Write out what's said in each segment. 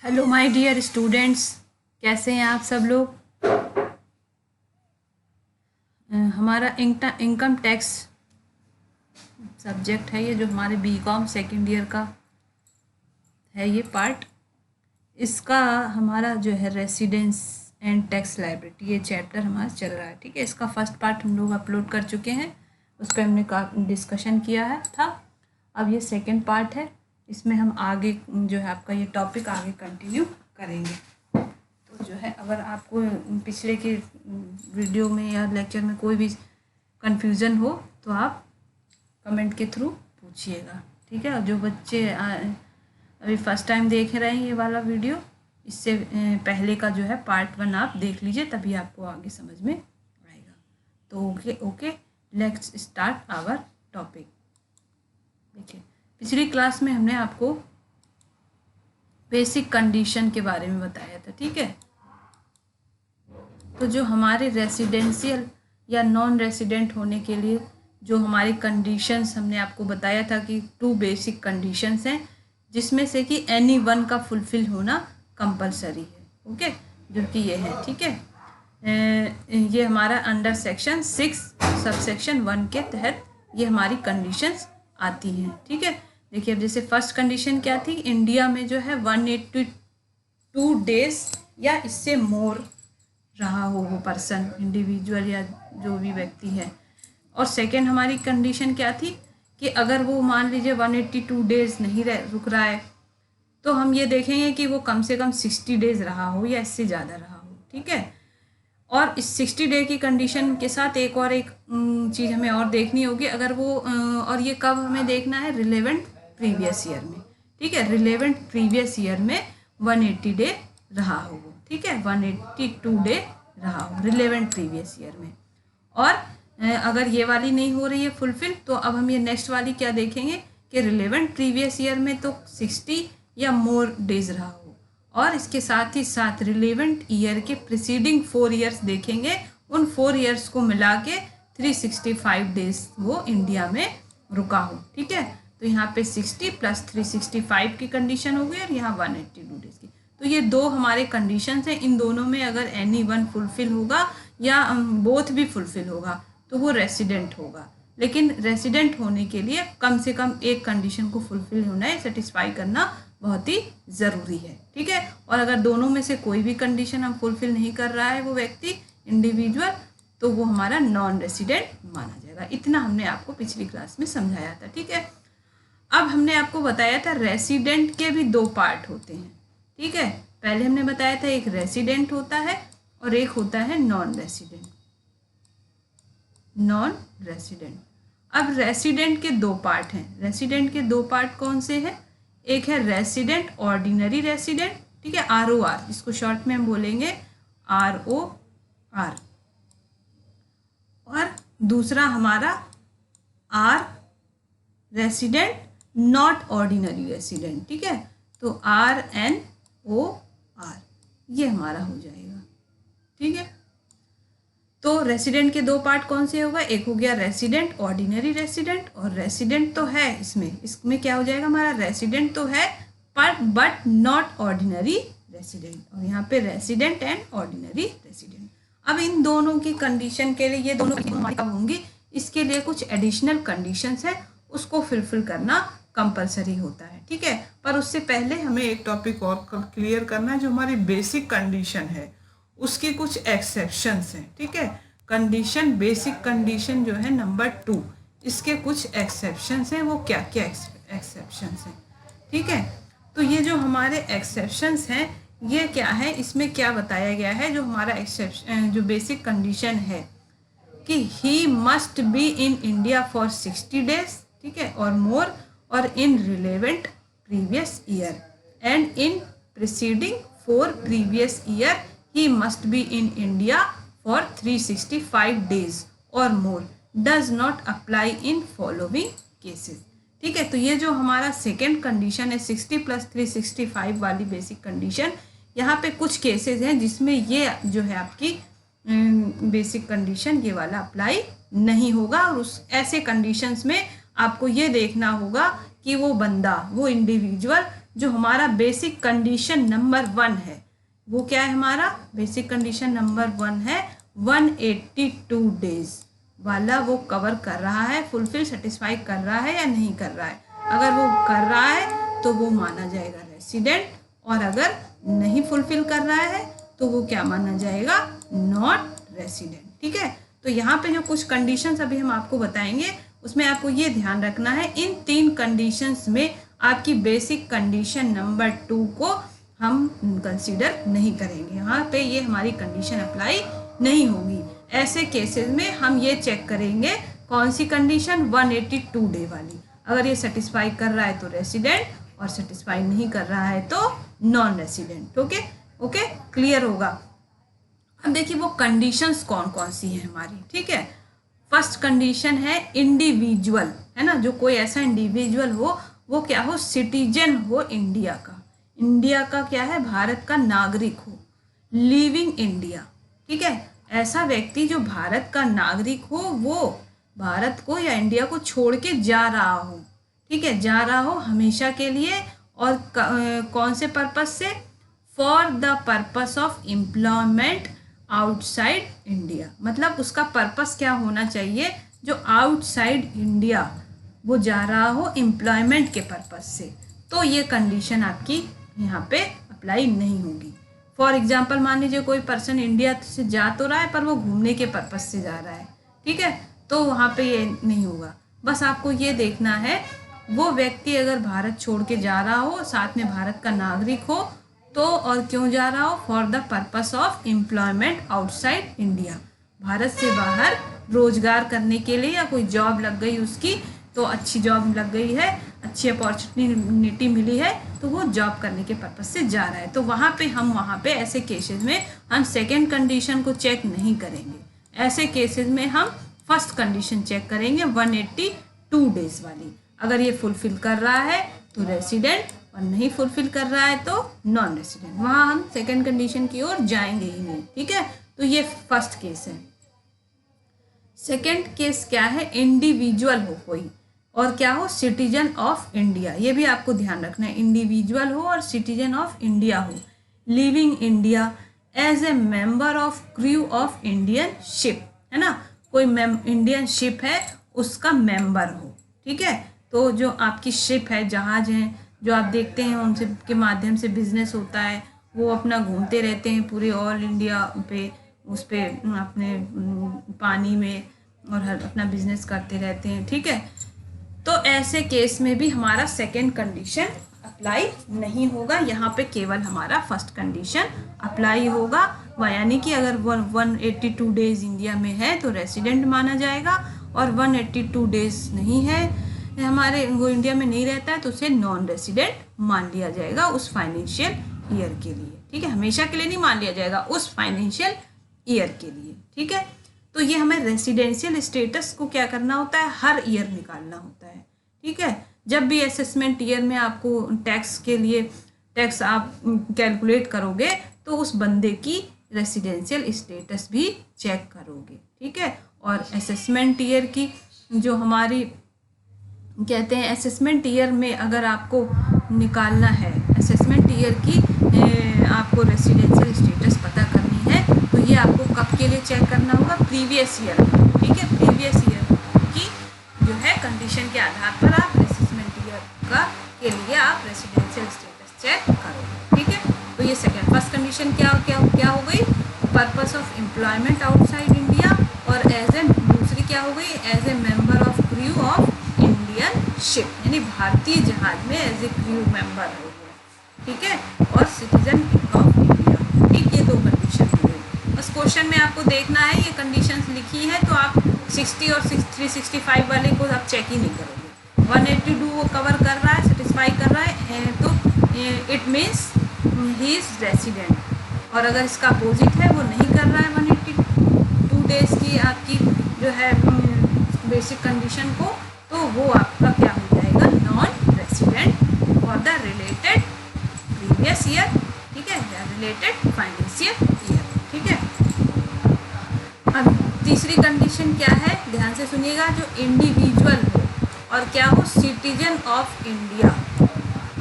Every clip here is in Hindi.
हेलो माय डियर स्टूडेंट्स, कैसे हैं आप सब लोग। हमारा इनकम टैक्स सब्जेक्ट है ये, जो हमारे बीकॉम सेकेंड ईयर का है ये पार्ट। इसका हमारा जो है रेसिडेंस एंड टैक्स लायबिलिटी, ये चैप्टर हमारा चल रहा है। ठीक है, इसका फर्स्ट पार्ट हम लोग अपलोड कर चुके हैं, उस पर हमने डिस्कशन किया है था। अब ये सेकंड पार्ट है, इसमें हम आगे जो है आपका ये टॉपिक आगे कंटिन्यू करेंगे। तो जो है अगर आपको पिछले के वीडियो में या लेक्चर में कोई भी कन्फ्यूज़न हो तो आप कमेंट के थ्रू पूछिएगा। ठीक है, और जो बच्चे अभी फर्स्ट टाइम देख रहे हैं ये वाला वीडियो, इससे पहले का जो है पार्ट 1 आप देख लीजिए, तभी आपको आगे समझ में आएगा। तो okay let's start our topic. देखिए, पिछली क्लास में हमने आपको बेसिक कंडीशन के बारे में बताया था। ठीक है, तो जो हमारे रेसिडेंशियल या नॉन रेसिडेंट होने के लिए जो हमारी कंडीशंस हमने आपको बताया था कि 2 बेसिक कंडीशंस हैं, जिसमें से कि एनी वन का फुलफिल होना कंपलसरी है। ओके, जो कि ये है। ठीक है, ये हमारा अंडर सेक्शन 6 सब सेक्शन 1 के तहत ये हमारी कंडीशंस आती हैं। ठीक है, देखिए अब जैसे फर्स्ट कंडीशन क्या थी, इंडिया में जो है 182 डेज या इससे मोर रहा हो वो पर्सन, इंडिविजुअल या जो भी व्यक्ति है। और सेकेंड हमारी कंडीशन क्या थी कि अगर वो मान लीजिए 182 डेज नहीं रुक रहा है, तो हम ये देखेंगे कि वो कम से कम 60 डेज रहा हो या इससे ज़्यादा रहा हो। ठीक है, और इस 60 डे की कंडीशन के साथ एक चीज़ हमें और देखनी होगी, अगर वो और ये कब हमें देखना है, रिलेवेंट प्रीवियस ईयर में। ठीक है, रिलेवेंट प्रीवियस ईयर में 180 डे रहा हो वो। ठीक है, 182 डे रहा हो रिलेवेंट प्रीवियस ईयर में। और अगर ये वाली नहीं हो रही है फुलफिल, तो अब हम ये नेक्स्ट वाली क्या देखेंगे कि रिलेवेंट प्रीवियस ईयर में तो 60 या मोर डेज रहा हो, और इसके साथ ही साथ रिलेवेंट ईयर के प्रीसीडिंग 4 ईयर्स देखेंगे, उन 4 ईयर्स को मिला के 365 डेज वो इंडिया में रुका हो। ठीक है, तो यहाँ पे 60 + 365 की कंडीशन हो गई, और यहाँ 182 डेज की। तो ये 2 हमारे कंडीशंस हैं, इन दोनों में अगर एनी वन फुलफिल होगा या बोथ भी फुलफिल होगा तो वो रेसिडेंट होगा। लेकिन रेसिडेंट होने के लिए कम से कम एक कंडीशन को फुलफिल होना है, सेटिस्फाई करना बहुत ही ज़रूरी है। ठीक है, और अगर दोनों में से कोई भी कंडीशन हम फुलफिल नहीं कर रहा है वो व्यक्ति इंडिविजुअल, तो वो हमारा नॉन रेसिडेंट माना जाएगा। इतना हमने आपको पिछली क्लास में समझाया था। ठीक है, अब हमने आपको बताया था रेसिडेंट के भी 2 पार्ट होते हैं। ठीक है, पहले हमने बताया था एक रेसिडेंट होता है और एक होता है नॉन रेसिडेंट। नॉन रेसिडेंट, अब रेसिडेंट के 2 पार्ट हैं। रेसिडेंट के 2 पार्ट कौन से हैं, एक है रेसिडेंट ऑर्डिनरी रेसिडेंट, ठीक है, ROR, इसको शॉर्ट में हम बोलेंगे ROR, और दूसरा हमारा R resident not ordinary resident. ठीक है, तो RNOR ये हमारा हो जाएगा। ठीक है, तो रेसिडेंट के 2 पार्ट कौन से होगा, एक हो गया रेसिडेंट ऑर्डिनरी रेसिडेंट, और रेसिडेंट तो है इसमें क्या हो जाएगा हमारा, रेसिडेंट तो है पर बट नॉट ऑर्डिनरी रेसिडेंट, और यहाँ पे रेसिडेंट एंड ऑर्डिनरी रेसिडेंट। अब इन दोनों की कंडीशन के लिए, ये दोनों हमारी कब होंगी, इसके लिए कुछ एडिशनल कंडीशंस है, उसको फुलफिल करना कंपलसरी होता है। ठीक है, पर उससे पहले हमें एक टॉपिक और क्लियर करना है, जो हमारी बेसिक कंडीशन है उसकी कुछ एक्सेप्शंस हैं। ठीक है, कंडीशन बेसिक कंडीशन जो है नंबर 2, इसके कुछ एक्सेप्शंस हैं। वो क्या क्या एक्सेप्शंस हैं, ठीक है, तो ये जो हमारे एक्सेप्शंस हैं ये क्या है, इसमें क्या बताया गया है, जो हमारा एक्सेप्शन जो बेसिक कंडीशन है कि he must be in India for 60 days, ठीक है, और मोर, और इन relevant previous year, and in preceding 4 previous year he must be in India for 365 days or more, does not apply in following cases। ठीक है, तो ये जो हमारा सेकेंड कंडीशन है 60 + 365 वाली बेसिक कंडीशन, यहाँ पे कुछ केसेस हैं जिसमें ये जो है आपकी बेसिक कंडीशन ये वाला अप्लाई नहीं होगा, और उस ऐसे कंडीशंस में आपको ये देखना होगा कि वो बंदा, वो इंडिविजुअल जो हमारा बेसिक कंडीशन नंबर 1 है, वो क्या है, हमारा बेसिक कंडीशन नंबर 1 है 182 डेज वाला, वो कवर कर रहा है, फुलफिल सेटिस्फाई कर रहा है या नहीं कर रहा है। अगर वो कर रहा है तो वो माना जाएगा रेसिडेंट, और अगर नहीं फुलफिल कर रहा है तो वो क्या माना जाएगा, नॉट रेसिडेंट। ठीक है, तो यहाँ पे जो कुछ कंडीशंस अभी हम आपको बताएंगे उसमें आपको ये ध्यान रखना है, इन 3 कंडीशंस में आपकी बेसिक कंडीशन नंबर 2 को हम कंसीडर नहीं करेंगे। यहाँ पे ये हमारी कंडीशन अप्लाई नहीं होगी। ऐसे केसेस में हम ये चेक करेंगे कौन सी कंडीशन, 182 डे वाली। अगर ये सेटिस्फाई कर रहा है तो रेसिडेंट, और सेटिस्फाई नहीं कर रहा है तो नॉन रेसिडेंट। ओके, क्लियर होगा। अब देखिए वो कंडीशंस कौन कौन सी हैं हमारी। ठीक है, फर्स्ट कंडीशन है इंडिविजुअल, है ना, जो कोई ऐसा इंडिविजुअल हो, वो क्या हो, सिटीजन हो इंडिया का, इंडिया का क्या है, भारत का नागरिक हो, लिविंग इंडिया। ठीक है, ऐसा व्यक्ति जो भारत का नागरिक हो, वो भारत को या इंडिया को छोड़ के जा रहा हो। ठीक है, जा रहा हो हमेशा के लिए, और कौन से पर्पस से, for the purpose of employment outside India. मतलब उसका पर्पस क्या होना चाहिए, जो आउटसाइड इंडिया वो जा रहा हो एम्प्लॉयमेंट के पर्पस से, तो ये कंडीशन आपकी यहाँ पे अप्लाई नहीं होगी। फॉर एग्जाम्पल मान लीजिए कोई पर्सन इंडिया से जा तो रहा है पर वो घूमने के पर्पस से जा रहा है, ठीक है, तो वहाँ पे ये नहीं होगा। बस आपको ये देखना है वो व्यक्ति अगर भारत छोड़ के जा रहा हो, साथ में भारत का नागरिक हो, तो और क्यों जा रहा हो, for the purpose of employment outside India, Bharat से बाहर रोजगार करने के लिए, या कोई जॉब लग गई उसकी, तो अच्छी जॉब लग गई है, अच्छी अपॉर्चुनिटी मिली है, तो वो जॉब करने के पर्पस से जा रहा है। तो वहाँ पे ऐसे केसेस में हम सेकेंड कंडीशन को चेक नहीं करेंगे। ऐसे केसेस में हम फर्स्ट कंडीशन चेक करेंगे 182 डेज वाली। अगर ये फुलफिल कर रहा है तो रेसिडेंट, और नहीं फुलफिल कर रहा है तो नॉन रेसिडेंट। वहाँ हम सेकेंड कंडीशन की ओर जाएंगे ही नहीं। ठीक है, तो ये फर्स्ट केस है। सेकेंड केस क्या है, इंडिविजुअल हो कोई, और क्या हो, सिटीजन ऑफ इंडिया। ये भी आपको ध्यान रखना है, इंडिविजुअल हो और सिटीजन ऑफ इंडिया हो, living India as a member of crew of Indian ship, है ना, कोई इंडियन शिप है उसका मेंबर हो। ठीक है, तो जो आपकी शिप है, जहाज हैं जो आप देखते हैं उनसे के माध्यम से बिजनेस होता है, वो अपना घूमते रहते हैं पूरे ऑल इंडिया पे, उस पे अपने पानी में, और अपना बिजनेस करते रहते हैं। ठीक है, तो ऐसे केस में भी हमारा सेकेंड कंडीशन अप्लाई नहीं होगा। यहाँ पे केवल हमारा फर्स्ट कंडीशन अप्लाई होगा, यानी कि अगर 182 डेज इंडिया में है तो रेसिडेंट माना जाएगा, और 182 डेज नहीं है हमारे, वो इंडिया में नहीं रहता है, तो उसे नॉन रेसिडेंट मान लिया जाएगा उस फाइनेंशियल ईयर के लिए। ठीक है, हमेशा के लिए नहीं मान लिया जाएगा, उस फाइनेंशियल ईयर के लिए। ठीक है, तो ये हमें रेसिडेंशियल स्टेटस को क्या करना होता है, हर ईयर निकालना होता है। ठीक है, जब भी असेसमेंट ईयर में आपको टैक्स के लिए टैक्स आप कैलकुलेट करोगे तो उस बंदे की रेसिडेंशियल स्टेटस भी चेक करोगे। ठीक है, और असेसमेंट ईयर की जो हमारी कहते हैं, असेसमेंट ईयर में अगर आपको निकालना है, असेसमेंट ईयर की आपको रेसिडेंशियल स्टेटस पता करनी है, तो ये आपको कब के लिए चेक करना होगा, प्रीवियस ईयर में। ठीक है, प्रीवियस ईयर की जो है कंडीशन के आधार पर आप असेसमेंट ईयर का के लिए आप रेसिडेंशियल स्टेटस चेक करोगे। ठीक है, तो ये सेकेंड, फर्स्ट कंडीशन क्या हो गई, purpose of employment outside India, और एज ए दूसरी क्या हो गई, as a member of crew of Indian ship, यानी भारतीय जहाज में एज ए क्रू मेंबर हो गया। ठीक है, और सिटीजन ऑफ इंडिया। ठीक, ये दो कंडीशन हो गई। बस क्वेश्चन में आपको देखना है ये कंडीशंस लिखी है, तो आप 60 और 365 वाले को आप चेक ही नहीं करोगे। 182 वो कवर कर रहा है, सेटिस्फाई कर रहा है, तो it means he is resident, और अगर इसका अपोजिट है, वो नहीं कर रहा है 182 डेज की आपकी जो है बेसिक कंडीशन को, तो वो आपका क्या हो जाएगा, non resident for the related previous year. ठीक है, रिलेटेड फाइनेंशियल ईयर। ठीक है, अब तीसरी कंडीशन क्या है, ध्यान से सुनिएगा, जो इंडिविजुअल हो और क्या हो, सिटीजन ऑफ इंडिया,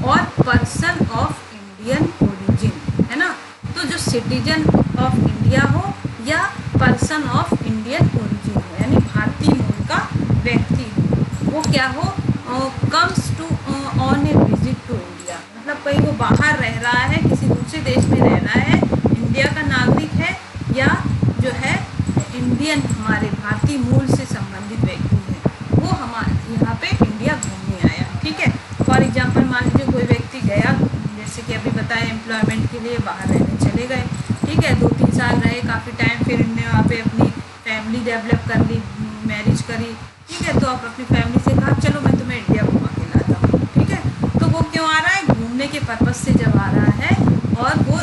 और पर्सन ऑफ इंडियन ओरिजिन, है ना। तो जो सिटीजन ऑफ इंडिया हो या पर्सन ऑफ इंडियन ओरिजिन हो, यानी भारतीय मूल का व्यक्ति हो, वो क्या हो, comes to on a visit to India, मतलब कहीं वो बाहर रह रहा है, किसी दूसरे देश में रह रहा है, इंडिया का नागरिक है या जो है इंडियन हमारे भारतीय मूल से संबंधित व्यक्ति है, वो हमारे यहाँ पे इंडिया घूमने आया, ठीक है। फॉर एग्जांपल मान लीजिए कोई व्यक्ति गया, जैसे कि अभी बताया एम्प्लॉयमेंट के लिए बाहर रहने चले गए, ठीक है, 2-3 साल रहे, काफ़ी टाइम, फिर इन्होंने वहाँ पे अपनी फैमिली डेवलप कर ली, मैरिज करी, ठीक है। तो आप अपनी फैमिली से कहा चलो मैं तुम्हें इंडिया घुमा के लाता हूँ, ठीक है। तो वो क्यों आ रहा है, घूमने के पर्पज़ से जब आ रहा है, और वो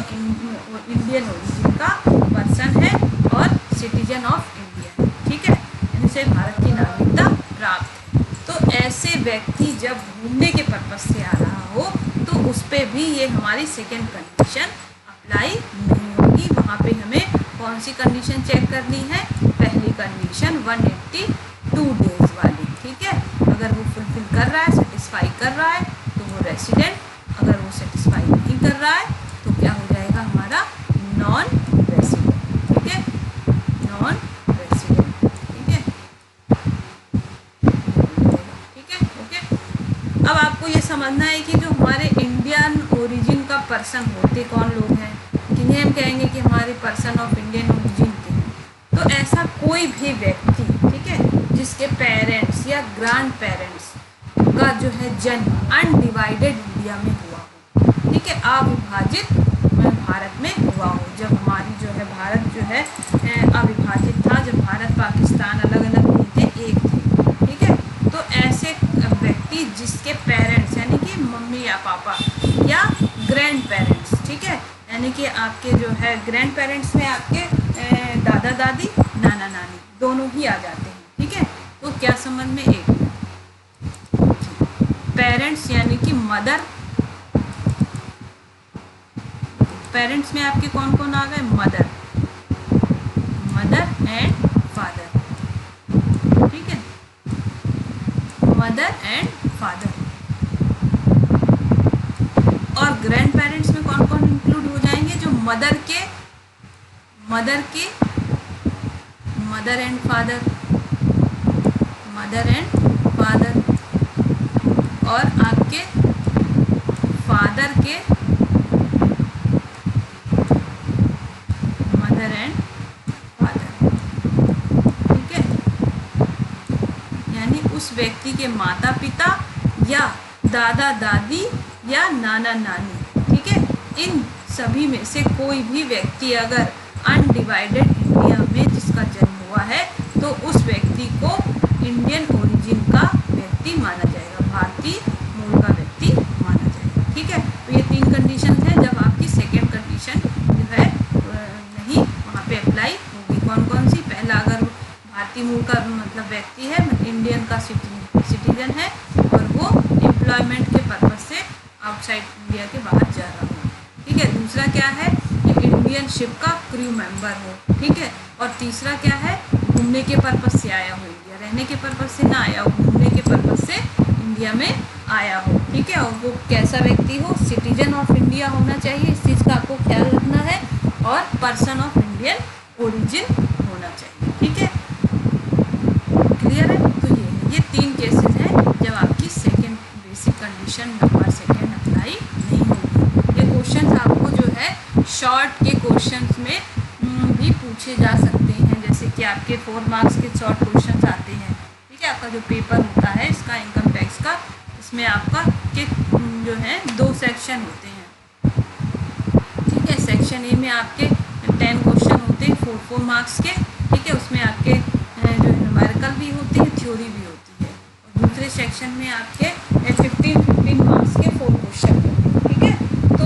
इंडियन ओरिजिन का पर्सन है और सिटीजन ऑफ इंडिया, ठीक है, इनसे भारत की नागरिकता प्राप्त है। तो ऐसे व्यक्ति जब घूमने के पर्पज़ से आ रहा हो तो उस पर भी ये हमारी सेकेंड कंडीशन अप्लाई नहीं होगी। वहाँ पे हमें कौन सी कंडीशन चेक करनी है, पहली कंडीशन 182 डेज वाली, ठीक है। अगर वो फुलफिल कर रहा है, सेटिस्फाई कर रहा है तो वो रेसिडेंट, अगर वो सेटिस्फाई नहीं कर रहा है तो क्या हो जाएगा हमारा नॉन रेसिडेंट, ठीक है, नॉन रेसिडेंट, ठीक है, ठीक है, ओके। अब आपको ये समझना है कि जो हमारे इंडियन ओरिजिन का पर्सन होते कौन लोग हैं, जिन्हें हम कहेंगे कि हमारे पर्सन ऑफ इंडियन ओरिजिन के हैं। तो ऐसा कोई भी व्यक्ति, ठीक है, जिसके पेरेंट्स या ग्रैंड पेरेंट्स का जो है जन्म अनडिवाइडेड इंडिया में हुआ हो, ठीक है, अविभाजित भारत में हुआ हो, जब हमारी जो है भारत जो है अविभाजित था, जब भारत पाकिस्तान अलग अलग नहीं थे, एक थे, ठीक है। तो ऐसे व्यक्ति जिसके पेरेंट्स यानी कि मम्मी या पापा या ग्रैंड पेरेंट्स, ठीक है, यानी कि आपके जो है ग्रैंड पेरेंट्स में आपके दादा दादी नाना नानी दोनों ही आ जाते हैं, ठीक है। तो क्या संबंध में, एक पेरेंट्स यानी कि मदर, पेरेंट्स में आपके कौन कौन आ गए, मदर, मदर एंड फादर, ठीक है, मदर एंड फादर। और ग्रैंड पेरेंट्स में कौन कौन इंक्लूड हो जाएंगे, जो mother and father, mother and father, और आपके फादर के मदर एंड फादर, ठीक है, यानी उस व्यक्ति के माता पिता या दादा दादी या नाना नानी, ठीक है। इन सभी में से कोई भी व्यक्ति अगर अनडिवाइडेड इंडिया में जिसका जन्म हुआ है तो उस व्यक्ति को इंडियन ओरिजिन का व्यक्ति माना जाएगा, भारतीय मूल का व्यक्ति माना जाएगा, ठीक है। तो ये 3 कंडीशन हैं, जब आपकी सेकेंड कंडीशन जो है नहीं वहाँ पे अप्लाई होगी। कौन कौन सी, पहला अगर भारतीय मूल का मतलब व्यक्ति है, इंडियन का सिटीजन है और वो एम्प्लॉयमेंट के पर्पज से आउटसाइड इंडिया के बाहर जा रहा हो, ठीक है। दूसरा क्या है, ये इंडियन शिप का क्रू मेंबर हो, ठीक है। और तीसरा क्या है, घूमने के पर्पज से आया हो इंडिया, रहने के पर्पज से ना आया हो, घूमने के पर्पज से इंडिया में आया हो, ठीक है। और वो कैसा व्यक्ति हो, सिटीजन ऑफ इंडिया होना चाहिए, इस चीज़ का आपको ख्याल रखना है, और पर्सन ऑफ इंडियन ओरिजिन होना चाहिए, ठीक है, क्लियर है। तो ये 3 केसेस हैं जब आपकी second basic condition number second apply नहीं होगी। ये क्वेश्चन आपको जो है शॉर्ट के क्वेश्चंस में भी पूछे जा सकते हैं, जैसे कि आपके 4 मार्क्स के शॉर्ट क्वेश्चंस आते हैं, ठीक है। आपका जो पेपर होता है इसका इनकम टैक्स का, इसमें आपका के जो है 2 सेक्शन होते हैं, ठीक है। सेक्शन ए में आपके 10 क्वेश्चन होते हैं 4 मार्क्स के, ठीक है, उसमें आपके जो न्यूमेरिकल भी होते हैं, थ्योरी भी होती है। और दूसरे सेक्शन में आपके 15 मार्क्स के 4 क्वेश्चन होते हैं, ठीक है। तो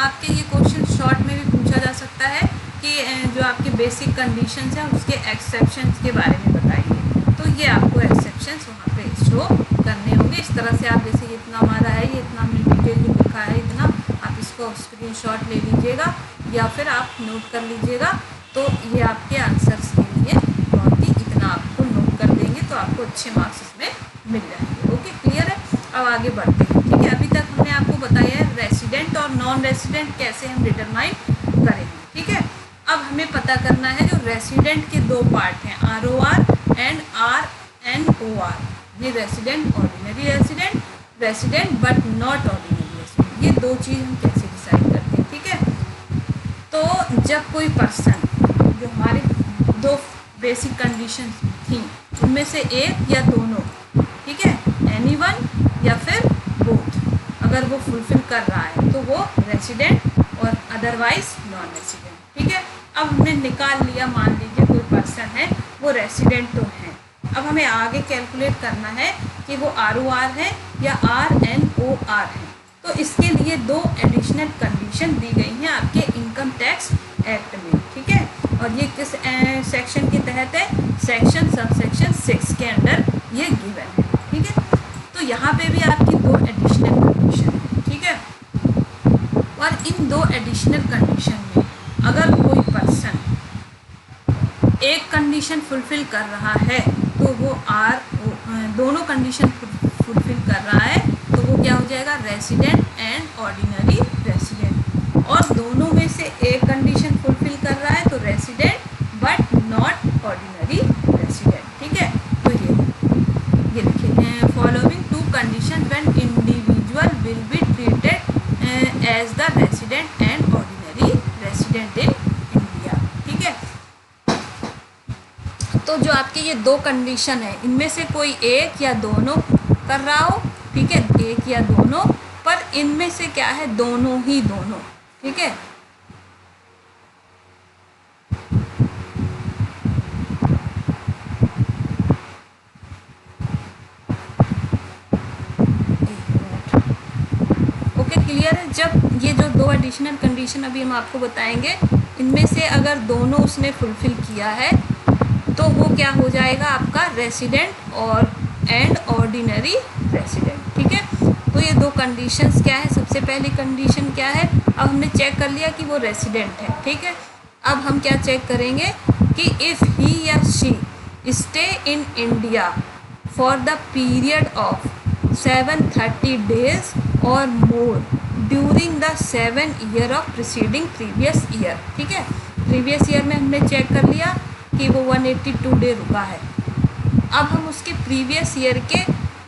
आपके ये क्वेश्चन शॉर्ट में भी पूछा जा सकता है कि जो आपके बेसिक कंडीशंस हैं उसके एक्सेप्शंस के बारे में बताइए, तो ये आपको एक्सेप्शंस वहाँ पे शो करने होंगे। इस तरह से आप जैसे इतना हमारा है, ये इतना हमने डिटेल में लिखा है, इतना आप इसको स्क्रीनशॉट ले लीजिएगा या फिर आप नोट कर लीजिएगा, तो ये आपके आंसर्स के लिए बहुत ही इतना आपको नोट कर देंगे तो आपको अच्छे मार्क्स इसमें मिल जाएंगे। ओके, क्लियर है। अब आगे बढ़ते हैं, ठीक है। अभी तक हमने आपको नॉन रेसिडेंट कैसे हम डिटरमाइन करेंगे, ठीक है। अब हमें पता करना है जो रेसिडेंट के दो पार्ट हैं, ROR एंड RNOR। ये resident, ordinary resident, resident but not ordinary resident, ये दो चीज़ हम कैसे डिसाइड करते हैं, ठीक है। तो जब कोई पर्सन, जो हमारे दो बेसिक कंडीशन थी उनमें से एक या दोनों, ठीक है, एनीवन या फिर बोथ, अगर वो फुलफिल कर रहा है तो वो रेसिडेंट और अदरवाइज नॉन रेसिडेंट, ठीक है। अब हमने निकाल लिया, मान लीजिए कोई पर्सन है वो रेसिडेंट तो है। अब हमें आगे कैलकुलेट करना है कि वो ROR है या RNOR है। तो इसके लिए दो एडिशनल कंडीशन दी गई हैं आपके इनकम टैक्स एक्ट में, ठीक है। और ये किस सेक्शन के तहत है, सेक्शन सबसेक्शन 6 के अंडर ये गिवन है, ठीक है। तो यहाँ पे भी आपकी दो एडिशनल कंडीशन है, ठीक है। और इन दो एडिशनल कंडीशन में अगर कोई पर्सन एक कंडीशन फुलफिल कर रहा है तो वो दोनों कंडीशन फुलफिल कर रहा है तो वो क्या हो जाएगा, रेसिडेंट एंड ऑर्डिनरी रेसिडेंट। और दोनों में से एक कंडीशन फुलफिल कर रहा है तो resident but not ordinary resident, ठीक है। तो ये लिखिए, following two condition when individual will be treated as the resident and ordinary resident in India, ठीक है। तो जो आपके ये दो कंडीशन है इनमें से कोई एक या दोनों कर रहा हो, ठीक है, एक या दोनों, पर इनमें से क्या है, दोनों ही दोनों, ठीक है। ओके, क्लियर है। जब ये जो दो एडिशनल कंडीशन अभी हम आपको बताएंगे इनमें से अगर दोनों उसने फुलफिल किया है तो वो क्या हो जाएगा आपका रेसिडेंट और एंड ऑर्डिनरी रेसिडेंट, ठीक है। तो ये दो कंडीशंस क्या है, सबसे पहली कंडीशन क्या है, अब हमने चेक कर लिया कि वो रेसिडेंट है, ठीक है। अब हम क्या चेक करेंगे कि इफ़ ही या she stay in India for the period of 730 days और मोर during the 7 year of preceding previous year, ठीक है। प्रीवियस ईयर में हमने चेक कर लिया कि वो 182 डे रुका है। अब हम उसके प्रीवियस ईयर के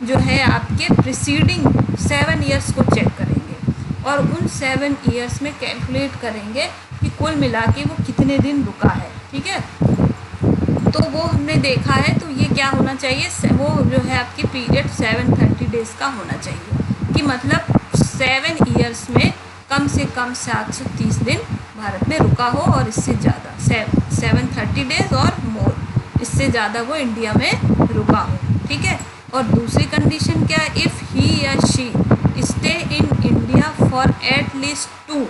जो है आपके प्रिसीडिंग 7 years को चेक करेंगे और उन 7 years में कैलकुलेट करेंगे कि कुल मिला के वो कितने दिन रुका है, ठीक है। तो वो हमने देखा है तो ये क्या होना चाहिए, वो जो है आपकी पीरियड 730 days का होना चाहिए, कि मतलब 7 years में कम से कम 730 दिन भारत में रुका हो और इससे ज़्यादा 730 days और मोर, इससे ज़्यादा वो इंडिया में रुका हो, ठीक है। और दूसरी कंडीशन क्या है, इफ़ ही या she stay in India for at least 2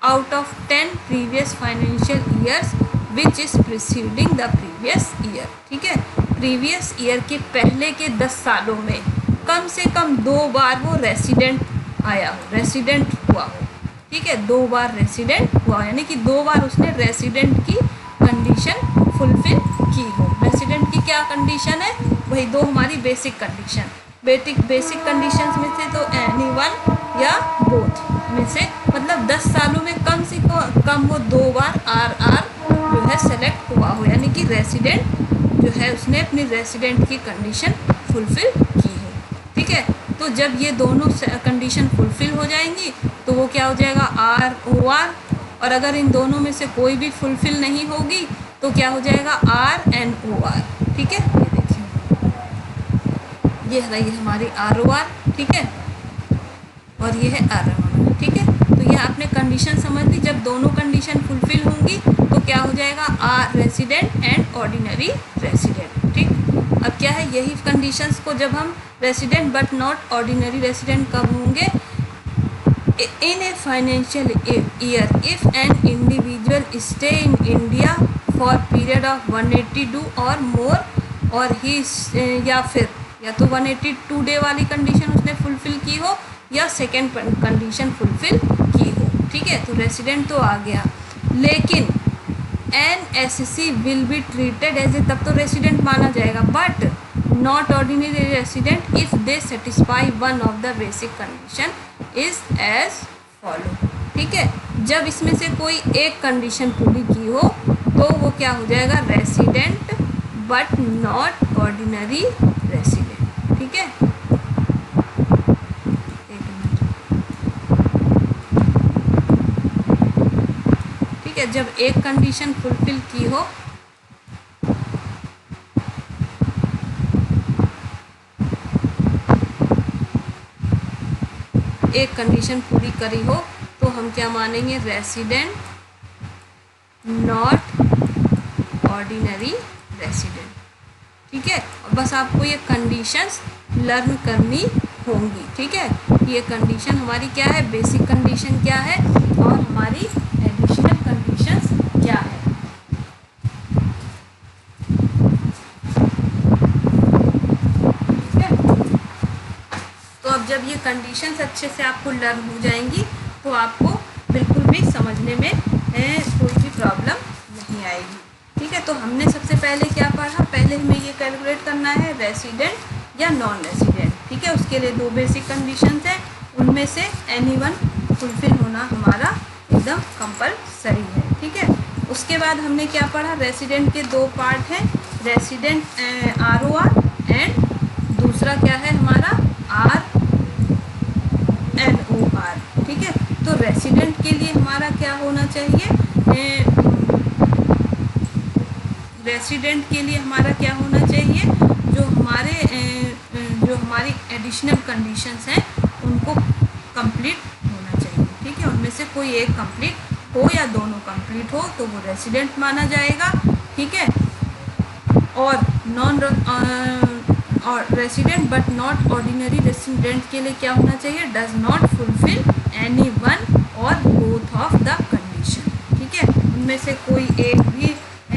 out of 10 previous financial years which is preceding the previous year, ठीक है। प्रीवियस ईयर के पहले के 10 सालों में कम से कम 2 बार वो रेसिडेंट आया हो, रेसिडेंट हुआ हो, ठीक है। 2 बार रेसिडेंट हुआ, यानी कि 2 बार उसने रेसिडेंट की कंडीशन फुलफिल की हो। रेसिडेंट की क्या कंडीशन है, वही दो हमारी बेसिक कंडीशन, बेसिक कंडीशंस में से तो एनीवन या बोथ में से, मतलब 10 सालों में कम से कम वो 2 बार RR जो है सेलेक्ट हुआ हो, यानी कि रेसिडेंट जो है उसने अपनी रेसिडेंट की कंडीशन फुलफिल की है, ठीक है। तो जब ये दोनों कंडीशन फुलफिल हो जाएंगी तो वो क्या हो जाएगा, ROR, और अगर इन दोनों में से कोई भी फुलफिल नहीं होगी तो क्या हो जाएगा, RNOR, ठीक है। ये देखिए, ये रही हमारी ROR, ठीक है, और ये है RNOR, ठीक है। तो ये आपने कंडीशन समझ ली, जब दोनों कंडीशन फुलफिल होंगी तो क्या हो जाएगा, रेसिडेंट एंड ऑर्डिनरी रेसिडेंट, ठीक। अब क्या है, यही कंडीशंस को जब हम resident but not ordinary resident कब होंगे, in a financial year if an individual stay in India for period of 182 और मोर, और ही या फिर या तो 182 डे वाली कंडीशन उसने फुलफिल की हो या सेकेंड कंडीशन फुलफिल की हो, ठीक है। तो रेसिडेंट तो आ गया, लेकिन NSC will be treated as a, तब तो रेसिडेंट माना जाएगा, but not ordinary resident if they satisfy one of the basic condition is as follow. ठीक है। जब इसमें से कोई एक कंडीशन पूरी की हो तो वो क्या हो जाएगा, resident but not ordinary resident. ठीक है, एक मिनट। ठीक है, जब एक कंडीशन फुलफिल की हो एक कंडीशन पूरी करी हो तो हम क्या मानेंगे, रेसिडेंट नॉट ऑर्डिनरी रेसिडेंट। ठीक है, और बस आपको ये कंडीशंस लर्न करनी होंगी। ठीक है, ये कंडीशन हमारी क्या है, बेसिक कंडीशन क्या है और हमारी एडिशनल कंडीशंस क्या है। ठीक है, तो अब जब ये कंडीशंस अच्छे से आपको लर्न हो जाएंगी तो आपको बिल्कुल भी समझने में कोई भी प्रॉब्लम नहीं आएगी। ठीक है, तो हमने सबसे पहले क्या पढ़ा, पहले हमें ये कैलकुलेट करना है रेसिडेंट या नॉन रेसिडेंट। ठीक है, उसके लिए दो बेसिक कंडीशंस हैं, उनमें से एनी वन फुलफिल होना हमारा एकदम कंपलसरी है। ठीक है, उसके बाद हमने क्या पढ़ा, रेसिडेंट के दो पार्ट हैं, रेसिडेंट ROR एंड दूसरा क्या है हमारा RNOR। ठीक है, तो रेसिडेंट के लिए हमारा क्या होना चाहिए, रेसिडेंट के लिए हमारा क्या होना चाहिए, जो हमारी एडिशनल कंडीशंस हैं उनको कंप्लीट होना चाहिए। ठीक है, उनमें से कोई एक कंप्लीट हो या दोनों कंप्लीट हो तो वो रेसिडेंट माना जाएगा। ठीक है, और और resident but not ordinary resident के लिए क्या होना चाहिए, does not fulfil any one और बोथ ऑफ द कंडीशन। ठीक है, उनमें से कोई एक भी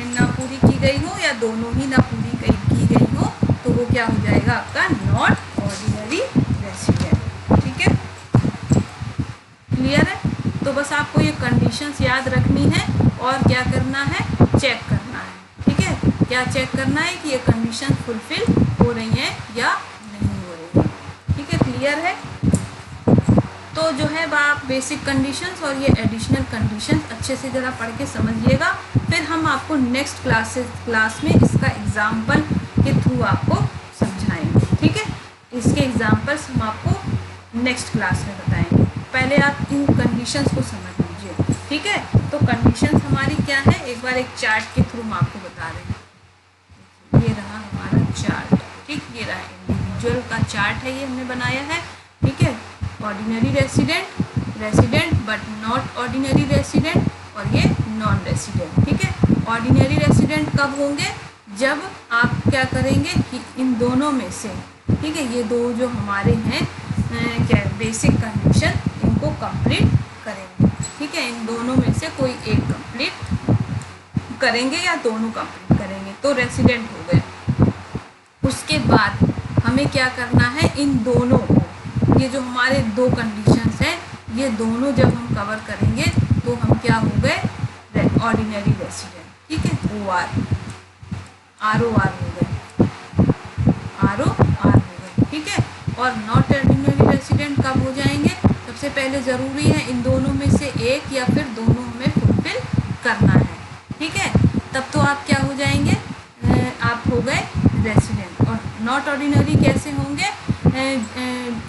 ना पूरी की गई हो या दोनों ही ना पूरी की गई हो तो वो क्या हो जाएगा आपका नॉट ऑर्डिनरी रेसिडेंट। ठीक है, क्लियर है। तो बस आपको ये कंडीशंस याद रखनी है और क्या करना है, चेक करना है। ठीक है, क्या चेक करना है कि ये कंडीशन फुलफिल हो रही हैं या नहीं हो रही है। ठीक है, क्लियर है। तो जो है आप बेसिक कंडीशंस और ये एडिशनल कंडीशंस अच्छे से ज़रा पढ़ के समझिएगा, फिर हम आपको नेक्स्ट क्लास में इसका एग्जाम्पल के थ्रू आपको समझाएंगे। ठीक है, इसके एग्जाम्पल्स हम आपको नेक्स्ट क्लास में बताएंगे, पहले आप इन कंडीशंस को समझ लीजिए। ठीक है, तो कंडीशंस हमारी क्या है, एक बार एक चार्ट के थ्रू हम आपको बता रहे हैं। ये रहा हमारा चार्ट। ठीक, ये रहा इंडिविजुअल का चार्ट है, ये हमने बनाया है। ठीक है, ordinary resident, resident but not ordinary resident और ये नॉन रेसिडेंट। ठीक है, ऑर्डिनरी रेसिडेंट कब होंगे, जब आप क्या करेंगे कि इन दोनों में से, ठीक है, ये दो जो हमारे हैं क्या बेसिक कंडीशन, इनको कंप्लीट करेंगे। ठीक है, इन दोनों में से कोई एक कंप्लीट करेंगे या दोनों कंप्लीट करेंगे तो रेसिडेंट हो गए। उसके बाद हमें क्या करना है, इन दोनों को, ये जो हमारे दो कंडीशंस हैं, ये दोनों जब हम कवर करेंगे तो हम क्या हो गए, ऑर्डिनरी रेसिडेंट। ठीक है, ROR हो गए, ROR हो गए। ठीक है, और नॉट ऑर्डिनरी रेसिडेंट कब हो जाएंगे, सबसे पहले ज़रूरी है इन दोनों में से एक या फिर दोनों हमें फुलफिल करना है। ठीक है, तब तो आप क्या हो जाएंगे, आप हो गए रेसिडेंट। और नॉट ऑर्डिनरी कैसे होंगे,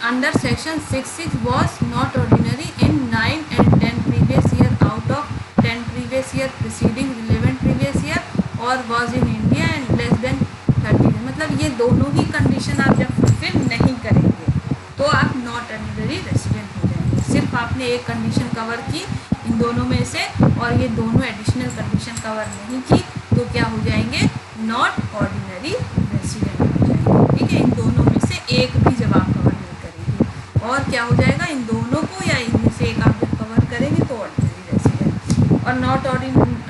under section 66 was not ordinary in 9 and 10 previous year out of 10 previous year preceding relevant previous year or was in India and less than 30 years। मतलब ये दोनों ही कंडीशन आप जब फुलफिल नहीं करेंगे तो आप नॉट ऑर्डिनरी रेसिडेंट हो जाएंगे। सिर्फ आपने एक कंडीशन कवर की इन दोनों में से और ये दोनों एडिशनल कंडीशन कवर नहीं की तो क्या हो जाएंगे, नॉट ऑर्डिनरी रेसिडेंट हो जाएंगे। ठीक है, इन दोनों में से एक भी जब आप कवर नहीं करेंगे और क्या हो जाएगा, इन दोनों को या इनमें से एक आप जब कवर करेंगे तो ऑर्डिनरी रेसिडेंट। और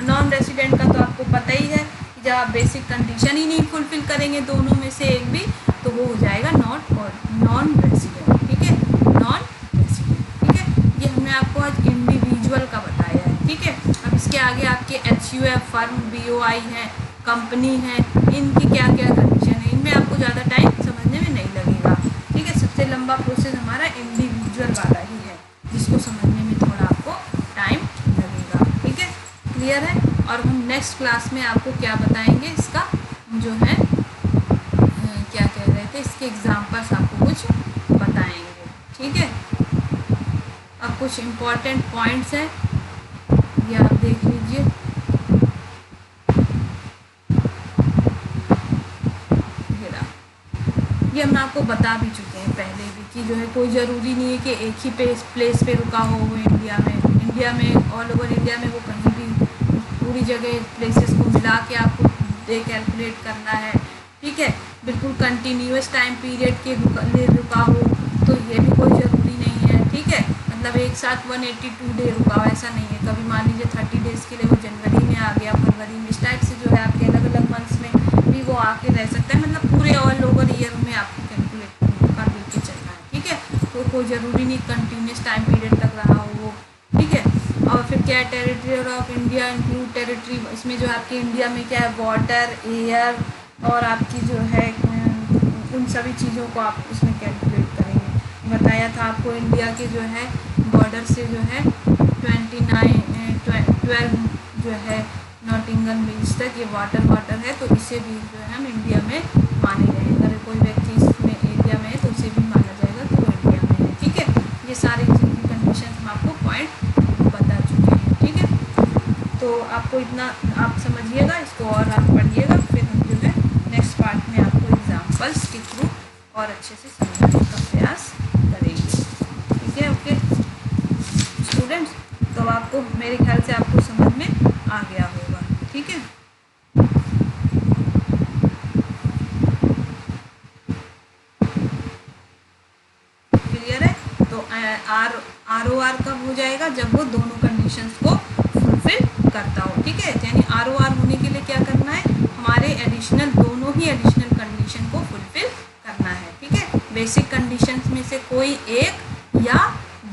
नॉन रेसिडेंट का तो आपको पता ही है कि जब आप बेसिक कंडीशन ही नहीं फुलफिल करेंगे दोनों में से एक भी तो वो हो जाएगा नॉन रेसिडेंट। ठीक है, नॉन रेसिडेंट। ठीक है, ये हमने आपको आज इंडिविजुअल का बताया है। ठीक है, अब इसके आगे आपके HUF, फर्म, BOI हैं, कंपनी है, इनकी क्या क्या कंडीशन है, इनमें आपको ज़्यादा टाइम समझने में नहीं लगेगा। ठीक है, सबसे लंबा प्रोसेस हमारा इंडिविजुअल वाला ही है जिसको समझने में थोड़ा आपको क्लियर है। और हम नेक्स्ट क्लास में आपको क्या बताएंगे, इसका जो है क्या कह रहे थे, इसके एग्जाम्पल्स आपको कुछ बताएंगे। ठीक है, अब कुछ इम्पॉर्टेंट पॉइंट्स हैं, ये आप देख लीजिए। ये हम आपको बता भी चुके हैं पहले भी कि जो है कोई ज़रूरी नहीं है कि एक ही प्लेस पे रुका हो वो इंडिया में ऑल ओवर इंडिया में वो कहीं भी पूरी जगह प्लेसेस को मिला के आपको कैलकुलेट करना है। ठीक है, बिल्कुल कंटिन्यूस टाइम पीरियड के लिए रुका हो तो ये भी कोई ज़रूरी नहीं है। ठीक है, मतलब एक साथ 182 डे रुका हो ऐसा नहीं है। कभी मान लीजिए 30 डेज़ के लिए वो जनवरी में आ गया, फरवरी में, इस टाइप से जो है आपके अलग अलग मंथ्स में भी वो आके रह सकता है। मतलब पूरे ऑल ओवर ईयर में आपको कैलकुलेट कर के चलना है। ठीक है, तो कोई ज़रूरी नहीं कंटिन्यूस टाइम पीरियड तक रहा हो वो। ठीक है, और फिर क्या है, territory of India include territory, इसमें जो आपके इंडिया में क्या है, वाटर, एयर और आपकी जो है उन सभी चीज़ों को आप इसमें कैलकुलेट करेंगे। बताया था आपको इंडिया के जो है बॉर्डर से जो है 12 जो है नॉटिंगम बीच तक ये वाटर है, तो इसे भी जो है हम इंडिया में माने गए। अगर कोई व्यक्ति इसमें एरिया में है तो उसे भी माना जाएगा कि वो इंडिया में है। ठीक है, ये सारी चीज़ की कंडीशन हम आपको पॉइंट बता चुके हैं। ठीक है, तो आपको इतना आप समझिएगा, इसको और आप पढ़िएगा, फिर हम जो है नेक्स्ट पार्ट में आपको एग्जाम्पल्स के थ्रू और अच्छे से समझाने का प्रयास करेंगे। ठीक है, ओके स्टूडेंट्स, तो आपको मेरे ख्याल से आपको समझ में आ गया होगा। ठीक है, क्लियर है। तो ROR कब हो जाएगा, जब वो दोनों कंडीशंस को फुलफिल करता हो। ठीक है, यानी ROR होने के लिए क्या करना है, हमारे दोनों ही एडिशनल कंडीशन को फुलफिल करना है। ठीक है, बेसिक कंडीशंस में से कोई एक या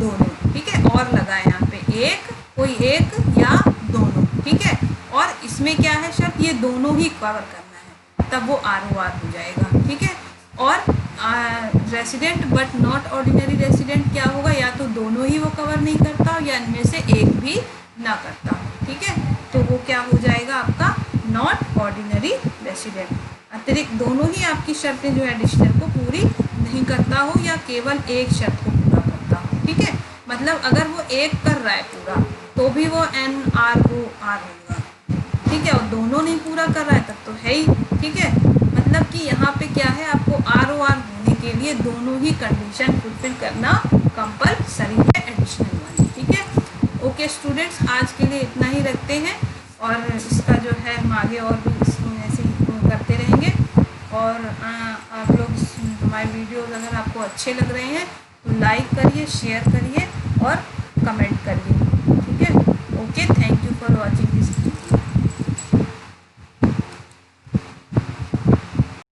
दोनों। ठीक है, और लगा है यहाँ पे कोई एक या दोनों। ठीक है, और इसमें क्या है शर्त, ये दोनों ही कवर करना है, तब वो ROR हो जाएगा। ठीक है, और resident but not ordinary resident क्या होगा, या तो दोनों ही वो कवर नहीं करता या इनमें से एक भी ना करता। ठीक है, तो वो क्या हो जाएगा आपका नॉट ऑर्डिनरी रेसिडेंट। अतिरिक्त दोनों ही आपकी शर्तें जो है एडिशनल को पूरी नहीं करता हो या केवल एक शर्त को पूरा करता हो। ठीक है, मतलब अगर वो एक कर रहा है पूरा तो भी वो NROR होगा। ठीक है, और दोनों नहीं पूरा कर रहा है तब तो है ही। ठीक है, मतलब कि यहाँ पे क्या है, आपको ROR होने के लिए दोनों ही कंडीशन फुलफिल करना कंपलसरी है, एडिशनल वाली। ठीक है, ओके स्टूडेंट्स, आज के लिए इतना ही रखते हैं और इसका जो है हम आगे और भी ऐसे करते रहेंगे। और आप लोग हमारे वीडियोज़ अगर आपको अच्छे लग रहे हैं तो लाइक करिए, शेयर करिए और कमेंट करिए। ठीक है, okay, thank you for watching this.